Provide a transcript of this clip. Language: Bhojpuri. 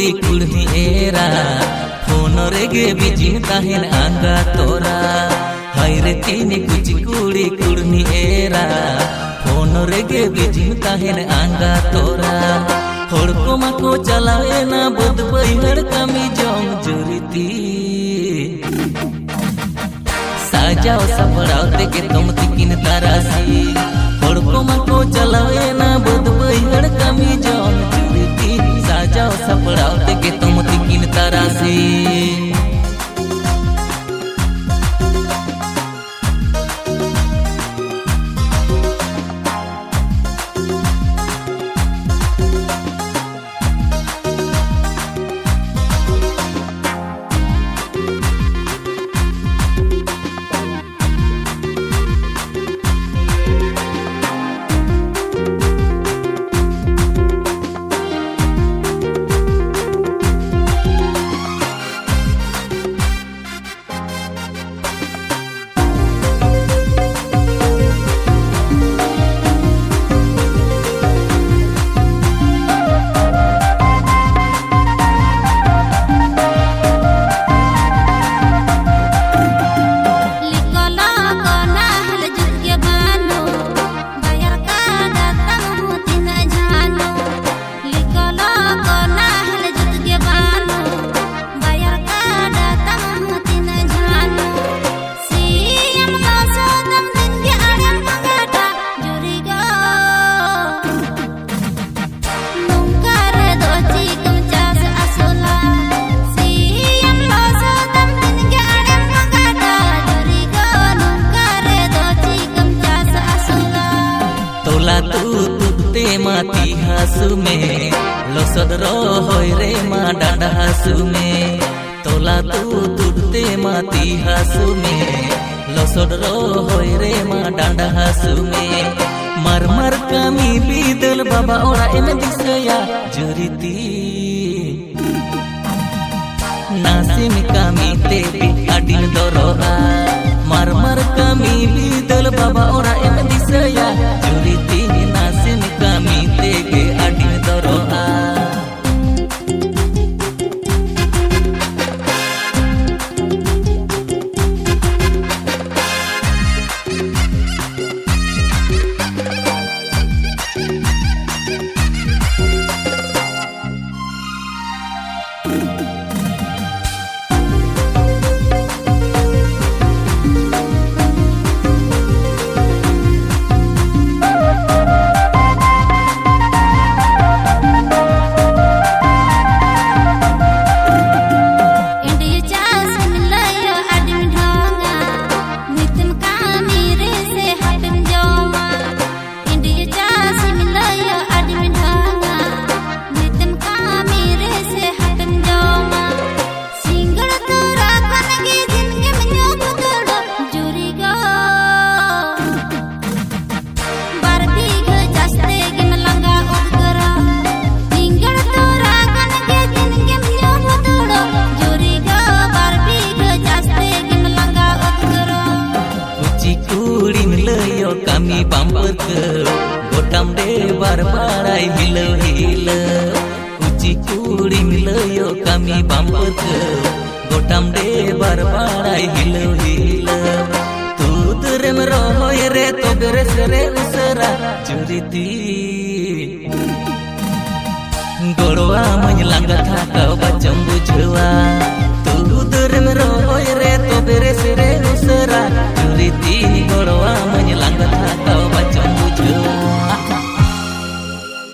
कुड़ी कुड़ी एरा फोन रेगे बिजिन ताहेन आंगा तोरा हाय रे तीन कुड़ी कुड़ी एरा फोन रेगे बिजिन ताहेन आंगा तोरा होड़को माको चलावे ना बुद बैहड़ कमी जोम जुरीती साजाओ सपड़ाओ तेके तुम तिकिन तारासी होड़को माको चलावे ना बुद बैहड़ कमी जोम जुरीती साजाओ सपड़ाओ तेके तुम तिकिन तारासी माती हासु में लोसद रो होय रे मा डांडा हासु में तोला तू तुदते माती हासु में लोसद रो होय रे मा डांडा हासु में मर मर कमी बीदल बाबा ओरा एम दिसया जुरीती नासिम कमी तेरी अडिन दोरोहा मर मर कमी बीदल बाबा ओरा एम दिसया जुरीती नासिम कमी तेगे अडिन दोरोहा kami bumper ke gotam de barbarai hilo hilo kuci kuri milayo kami bumper ke gotam de barbarai hilo hilo tu terem rohoy re to beres re usara juriti gorwa menyelang kau baca